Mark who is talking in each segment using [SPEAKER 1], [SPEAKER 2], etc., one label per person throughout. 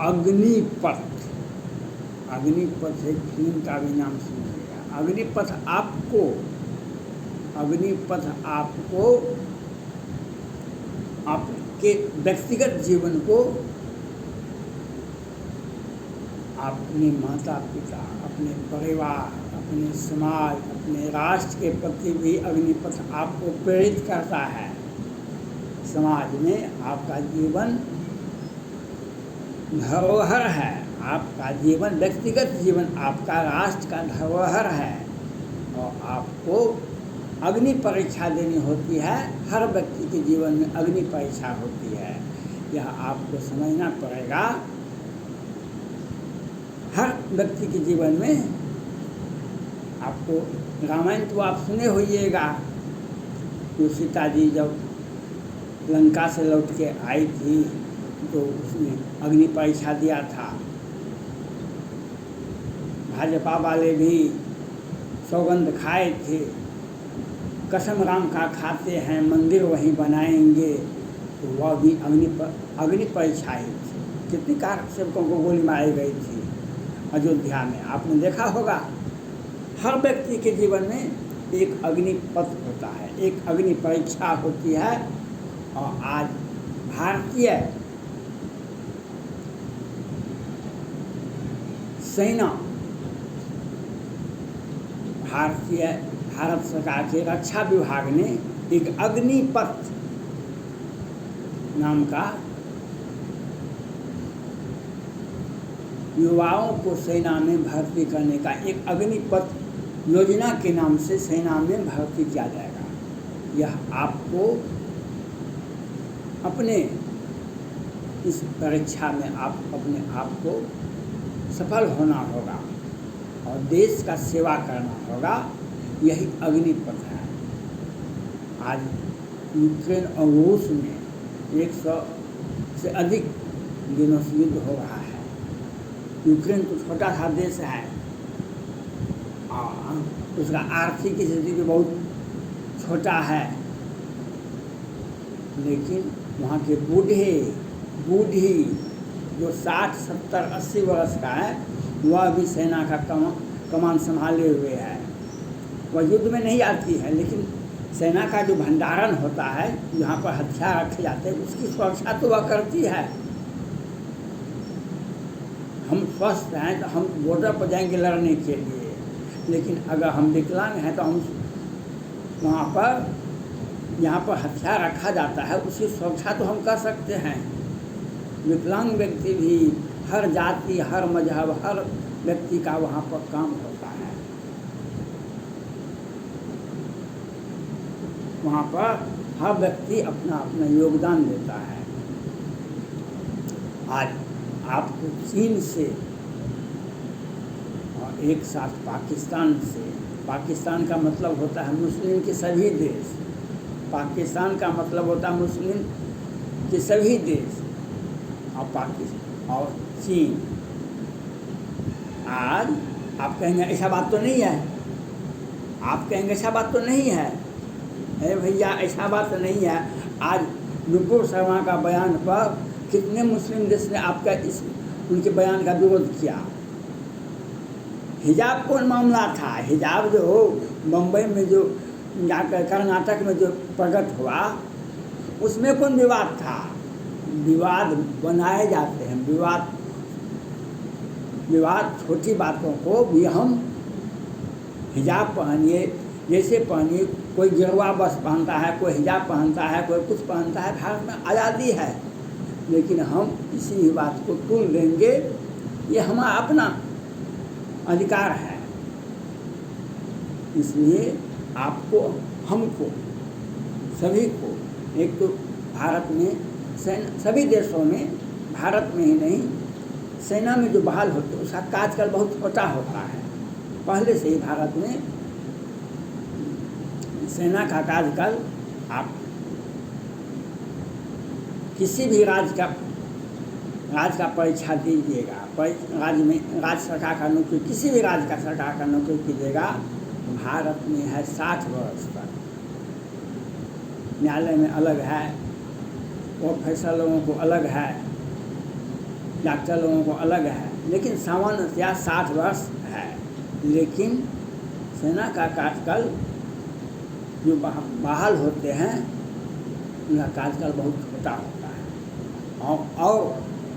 [SPEAKER 1] अग्निपथ, अग्निपथ एक फिल्म का भी नाम सुनिएगा। अग्निपथ आपको, अग्निपथ आपको आपके व्यक्तिगत जीवन को, अपने माता पिता, अपने परिवार, अपने समाज, अपने राष्ट्र के प्रति भी अग्निपथ आपको प्रेरित करता है। समाज में आपका जीवन धरोहर है, आपका जीवन, व्यक्तिगत जीवन आपका राष्ट्र का धरोहर है, और आपको अग्नि परीक्षा देनी होती है। हर व्यक्ति के जीवन में अग्नि परीक्षा होती है, यह आपको समझना पड़ेगा। हर व्यक्ति के जीवन में आपको, रामायण तो आप सुने होइएगा कि सीता जी जब लंका से लौट के आई थी तो उसने अग्नि परीक्षा दिया था। भाजपा वाले भी सौगंध खाए थे, कसम राम का खाते हैं, मंदिर वहीं बनाएंगे, तो वह भी अग्नि परीक्षा ही थी। कितनी कार सेवकों को गोली मारी गई थी अयोध्या में, आपने देखा होगा। हर व्यक्ति के जीवन में एक अग्निपथ होता है, एक अग्नि परीक्षा होती है। और आज भारतीय सेना, भारत सरकार के रक्षा विभाग ने एक अग्निपथ नाम का युवाओं को सेना में भर्ती करने का एक अग्निपथ योजना के नाम से सेना में भर्ती किया जाएगा। यह आपको अपने इस परीक्षा में आप अपने आप को सफल होना होगा और देश का सेवा करना होगा, यही अग्निपथ है। आज यूक्रेन और रूस में 100 से अधिक दिनों से युद्ध हो रहा है। यूक्रेन तो छोटा सा देश है और उसका आर्थिक स्थिति भी बहुत छोटा है, लेकिन वहाँ के बूढ़ी जो 60, 70, 80 वर्ष का है, वह भी सेना का कमान संभाले हुए है। वह युद्ध में नहीं आती है, लेकिन सेना का जो भंडारण होता है, जहाँ पर हथियार रखे जाते हैं, उसकी सुरक्षा तो वह करती है। हम स्वस्थ हैं तो हम बॉर्डर पर जाएंगे लड़ने के लिए, लेकिन अगर हम विकलांग हैं तो हम वहाँ पर, जहाँ पर हथियार रखा जाता है, उसकी सुरक्षा तो हम कर सकते हैं। विकलांग व्यक्ति भी, हर जाति, हर मजहब, हर व्यक्ति का वहाँ पर काम होता है। वहाँ पर हर व्यक्ति अपना अपना योगदान देता है। आज आपको चीन से और एक साथ पाकिस्तान से, पाकिस्तान का मतलब होता है मुस्लिम के सभी देश, पाकिस्तान का मतलब होता है मुस्लिम के सभी देश, और पाकिस्तान और चीन। आज आप कहेंगे ऐसा बात तो नहीं है, आप कहेंगे ऐसा बात तो नहीं है, अरे भैया ऐसा बात तो नहीं है। आज नुपुर शर्मा का बयान पर कितने मुस्लिम देश ने आपका उनके बयान का विरोध किया। हिजाब कौन मामला था? हिजाब जो बम्बई में जो जाकर कर्नाटक में जो प्रकट हुआ, उसमें कौन विवाद था? विवाद बनाए जाते हैं, विवाद छोटी बातों को भी हम हिजाब पहनिए, जैसे पहनिए, कोई गिरवा बस पहनता है, कोई हिजाब पहनता है, कोई कुछ पहनता है। भारत में आज़ादी है, लेकिन हम इसी बात को तोड़ देंगे, ये हमारा अपना अधिकार है। इसलिए आपको, हमको, सभी को, एक तो भारत में सभी देशों में, भारत में ही नहीं, सेना में जो बहाल होते हैं उसका कार्यकाल बहुत छोटा होता है। पहले से ही भारत में सेना का कार्यकाल, आप किसी भी राज्य का परीक्षा दीजिएगा, राज्य सरकार का नौकरी, किसी भी राज्य का सरकार का नौकरी कीजिएगा, भारत में है 60 वर्ष तक। न्यायालय में अलग है, प्रोफेसर लोगों को अलग है, डॉक्टर लोगों को अलग है, लेकिन सामान्यतया 60 वर्ष है। लेकिन सेना का कार्यकाल जो बहाल होते हैं उनका कार्यकाल बहुत छोटा होता है। और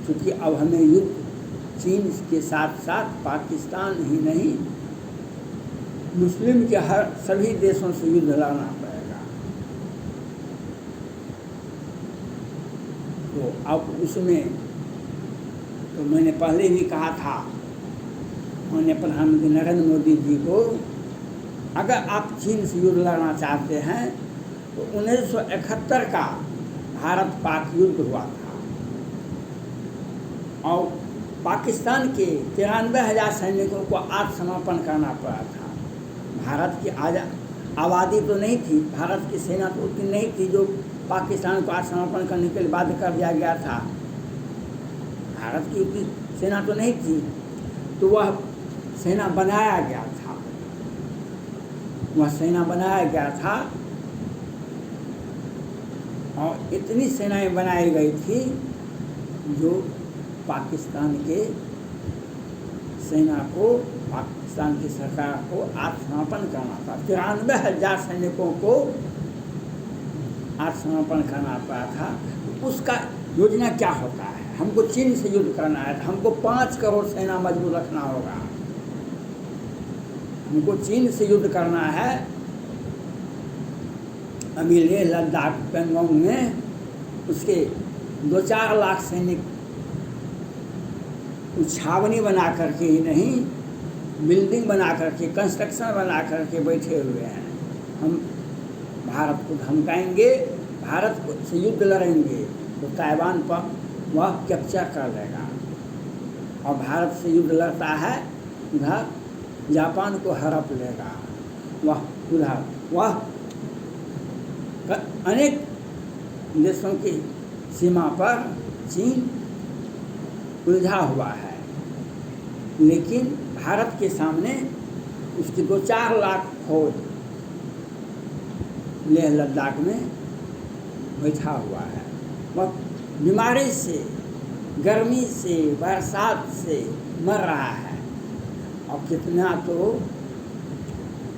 [SPEAKER 1] चूँकि अब हमें युद्ध चीन के साथ साथ पाकिस्तान ही नहीं मुस्लिम के हर सभी देशों से युद्ध लड़ना पड़ेगा। तो अब उसमें तो मैंने पहले भी कहा था माननीय प्रधानमंत्री नरेंद्र मोदी जी को, अगर आप चीन से युद्ध लड़ना चाहते हैं तो 1971 का भारत पाक युद्ध हुआ था और पाकिस्तान के 93,000 सैनिकों को आत्मसमर्पण करना पड़ा था। भारत की आबादी तो नहीं थी, भारत की सेना तो उतनी नहीं थी जो पाकिस्तान को आत्मसमर्पण करने के लिए बाध्य कर दिया गया था। भारत की उतनी सेना तो नहीं थी, तो वह सेना बनाया गया था, वह सेना बनाया गया था और इतनी सेनाएं बनाई गई थी जो पाकिस्तान के सेना को, पाकिस्तान की सरकार को आत्मसमर्पण करना था। 93,000 सैनिकों को आत्मसमर्पण करना पड़ा था। उसका योजना क्या होता है? हमको चीन से युद्ध करना है तो हमको 5 करोड़ सेना मजबूत रखना होगा। हमको चीन से युद्ध करना है। अभी लेह लद्दाख पेंगोंग में उसके 2-4 लाख सैनिक छावनी बना करके ही नहीं, बिल्डिंग बना करके, कंस्ट्रक्शन बना करके बैठे हुए हैं। हम भारत को धमकाएंगे, भारत से युद्ध लड़ेंगे तो ताइवान पर वह कैप्चर कर लेगा और भारत से युद्ध लड़ता है उधर जापान को हड़प लेगा। वह अनेक देशों की सीमा पर चीन उलझा हुआ है, लेकिन भारत के सामने उसकी 2-4 लाख फौज लेह लद्दाख में बैठा हुआ है। वह बीमारी से, गर्मी से, बरसात से मर रहा है और कितना तो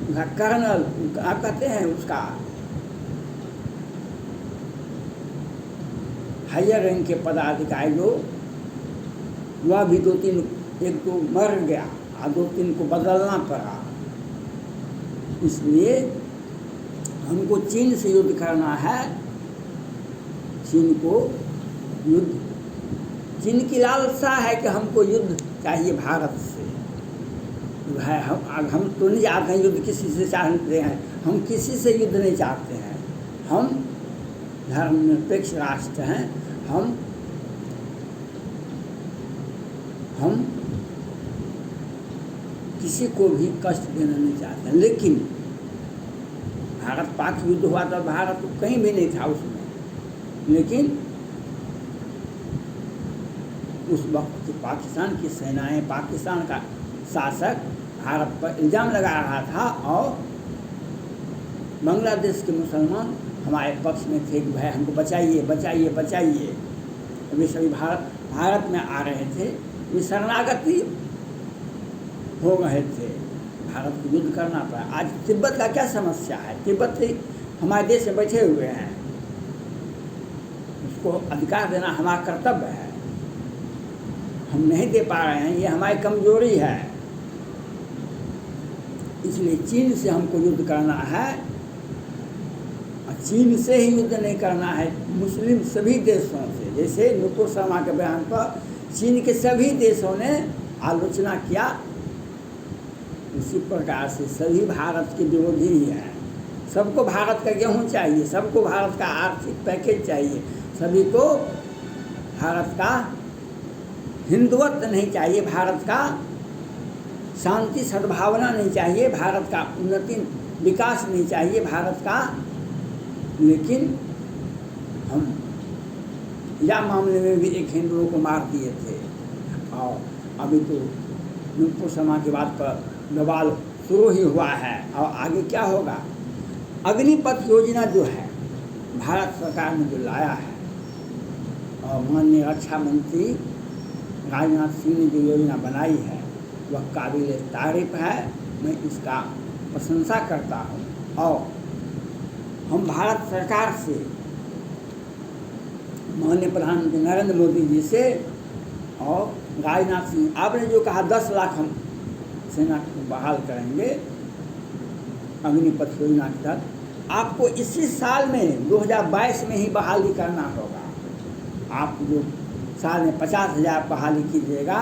[SPEAKER 1] उसका कर्नल, क्या कहते हैं, उसका हायर रैंक के पदाधिकारी जो, वह भी 2-3, एक तो मर गया और 2-3 को बदलना पड़ा। इसलिए हमको चीन से युद्ध करना है। चीन को युद्ध, चीन की लालसा है कि हमको युद्ध चाहिए भारत से है। हम तो नहीं चाहते हैं युद्ध, किसी से चाहते हैं, हम किसी से युद्ध नहीं चाहते हैं। हम धर्मनिरपेक्ष राष्ट्र हैं। हम किसी को भी कष्ट देना नहीं चाहते हैं। लेकिन भारत पाक युद्ध हुआ तो भारत तो कहीं भी नहीं था उसमें, लेकिन उस वक्त पाकिस्तान की सेनाएं, पाकिस्तान का शासक भारत पर इल्ज़ाम लगा रहा था और बांग्लादेश के मुसलमान हमारे पक्ष में थे कि भाई हमको बचाइए बचाइए बचाइए। वे सभी भारत में आ रहे थे, वे शरणागति हो गए थे, भारत को युद्ध करना पड़ा। आज तिब्बत का क्या समस्या है? तिब्बत हमारे देश में बैठे हुए हैं, उसको अधिकार देना हमारा कर्तव्य है। हम नहीं दे पा रहे हैं, ये हमारी कमजोरी है। इसलिए चीन से हमको युद्ध करना है और चीन से ही युद्ध नहीं करना है, मुस्लिम सभी देशों से। जैसे नुपुर शर्मा के बयान पर चीन के सभी देशों ने आलोचना किया, उसी प्रकार से सभी भारत के विरोधी ही हैं। सबको भारत का गेहूँ चाहिए, सबको भारत का आर्थिक पैकेज चाहिए, सभी को भारत का हिंदुत्व नहीं चाहिए, भारत का शांति सद्भावना नहीं चाहिए, भारत का उन्नति विकास नहीं चाहिए भारत का। लेकिन हम या मामले में भी एक हिंदुओं को मार दिए थे और अभी तो नुपुर शर्मा की बात पर बवाल शुरू ही हुआ है और आगे क्या होगा। अग्निपथ योजना जो है भारत सरकार ने जो लाया है, और माननीय रक्षा मंत्री राजनाथ सिंह ने जो योजना बनाई है वह काबिल तारीफ है। मैं इसका प्रशंसा करता हूँ और हम भारत सरकार से, माननीय प्रधानमंत्री नरेंद्र मोदी जी से और राजनाथ सिंह, आपने जो कहा 10 लाख हम सेना को बहाल करेंगे अग्निपथ योजना के तहत, आपको इसी साल में 2022 में ही बहाली करना होगा। आप जो साल में 50,000 बहाली कीजिएगा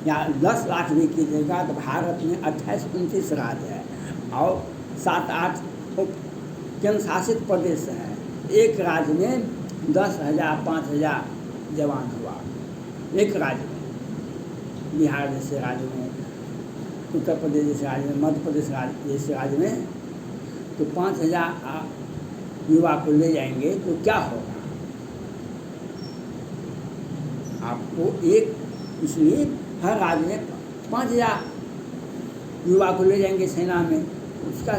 [SPEAKER 1] या 10 लाख भी कीजिएगा तो भारत में 28-29 राज्य है और 7-8 केंद्र शासित प्रदेश हैं। एक राज्य में 10,000 5,000 जवान हुआ एक राज्य में। बिहार जैसे राज्य में, उत्तर प्रदेश जैसे राज्य में, मध्य प्रदेश जैसे राज्य में तो 5,000 युवा को ले जाएंगे तो क्या होगा? आपको एक, इसलिए हर राज्य में 5,000 युवा को ले जाएंगे सेना में, उसका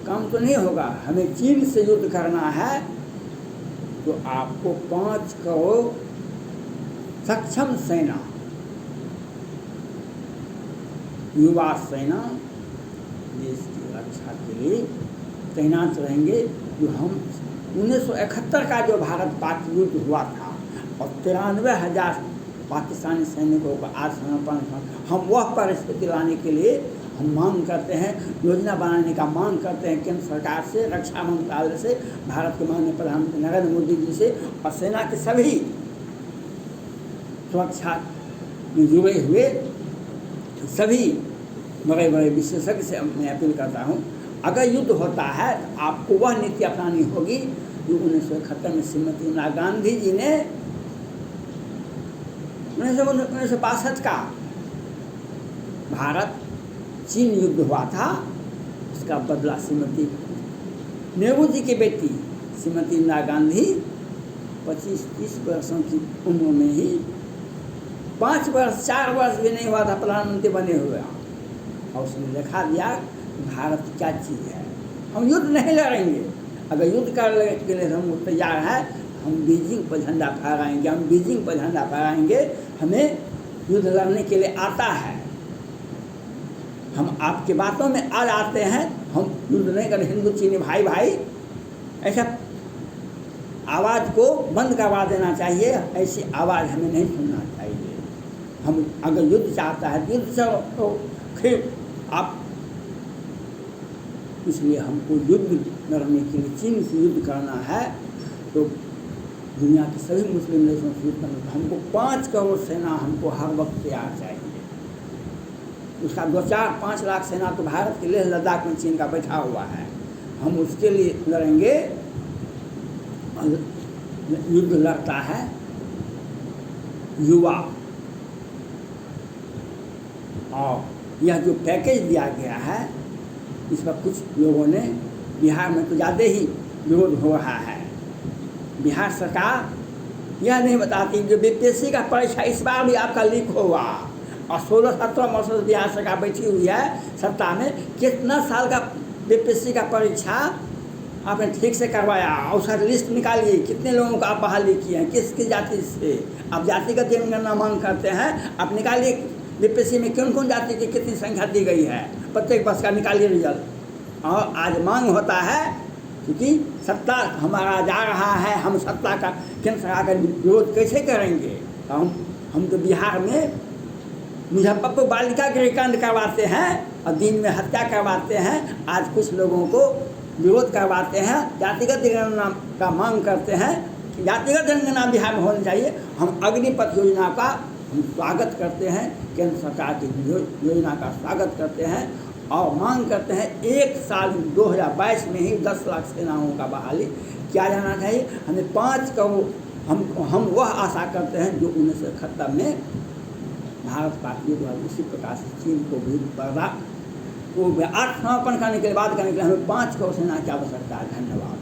[SPEAKER 1] काम तो नहीं होगा। हमें चीन से युद्ध करना है तो आपको 5 करोड़ सक्षम सेना, युवा सेना देश की रक्षा के लिए तैनात रहेंगे। जो हम 1971 का जो भारत पाक युद्ध हुआ था और 93,000 पाकिस्तानी सैनिकों का आत्मसमर्पण, हम वह परिस्थिति लाने के लिए हम मांग करते हैं, योजना बनाने का मांग करते हैं केंद्र सरकार से, रक्षा मंत्रालय से, भारत के माननीय प्रधानमंत्री नरेंद्र मोदी जी से और सेना के सभी सुरक्षा में जुड़े हुए सभी बड़े बड़े विशेषज्ञ से मैं अपील करता हूँ, अगर युद्ध होता है तो आपको वह नीति अपनानी होगी जो 1971 में श्रीमती इंदिरा गांधी जी ने 1962 का भारत चीन युद्ध हुआ था, उसका बदला श्रीमती नेहरू जी की बेटी श्रीमती इंदिरा गांधी 25-30 वर्षों की उम्र में ही, 5 वर्ष 4 वर्ष भी नहीं हुआ था प्रधानमंत्री बने हुए, और उसने दिखा दिया भारत क्या चीज़ है। हम युद्ध नहीं लड़ेंगे, अगर युद्ध करने के लिए हम तैयार हैं, हम बीजिंग पर झंडा फहराएंगे, हम बीजिंग पर झंडा फहराएंगे। हमें युद्ध लड़ने के लिए आता है, हम आपकी बातों में आ जाते हैं, हम युद्ध नहीं करें। हिंदू चीनी भाई भाई ऐसा आवाज़ को बंद करवा देना चाहिए, ऐसी आवाज़ हमें नहीं सुनना चाहिए। हम अगर युद्ध चाहता है युद्ध से तो फिर आप, इसलिए हमको युद्ध लड़ने के लिए चीन से युद्ध करना है तो दुनिया के सभी मुस्लिम देशों से युद्ध करना, हमको 5 करोड़ सेना हमको हर वक्त तैयार चाहिए। उसका 2-4-5 लाख सेना तो भारत के लेह लद्दाख में चीन का बैठा हुआ है, हम उसके लिए लड़ेंगे। युद्ध लड़ता है युवा, और यह जो पैकेज दिया गया है इस पर कुछ लोगों ने, बिहार में तो ज़्यादा ही विरोध हो रहा है। बिहार सरकार यह नहीं बताती जो बीपीएससी का परीक्षा इस बार भी आपका लीक होगा, और 16-17 वर्षों से बिहार सरकार बैठी हुई है सत्ता में, कितना साल का बीपीएससी का परीक्षा आपने ठीक से करवाया, और उसका लिस्ट निकालिए कितने लोगों को आप बहाली किए हैं, किसकी जाति से आप जातिगत जनगणना मांग करते हैं, आप निकालिए बीपीएससी में कौन कौन जाति की कितनी संख्या दी गई है, प्रत्येक वर्ष का निकालिए रिजल्ट। और आज मांग होता है क्योंकि सत्ता हमारा जा रहा है, हम सत्ता का केंद्र सरकार का विरोध कैसे करेंगे? तो हम तो बिहार में मुजफ्फरपुर बालिका गृहकांड करवाते हैं और दिन में हत्या करवाते हैं, आज कुछ लोगों को विरोध करवाते हैं, जातिगत जनगणना का मांग करते हैं, जातिगत जनगणना बिहार में होनी चाहिए। हम अग्निपथ योजना का हम स्वागत करते हैं, केंद्र सरकार की योजना का स्वागत करते हैं और मांग करते हैं 1 साल 2022 में ही 10 लाख सेनाओं का बहाली किया जाना चाहिए। हमें 5 करोड़, हम वह आशा करते हैं जो 1971 में भारत पाक युद्ध हुआ, उसी प्रकार से चीन को भी पर्दा को आत्मसमर्पण करने के लिए, बात करने के लिए हमें 5 करोड़ सेना की आवश्यकता है। धन्यवाद।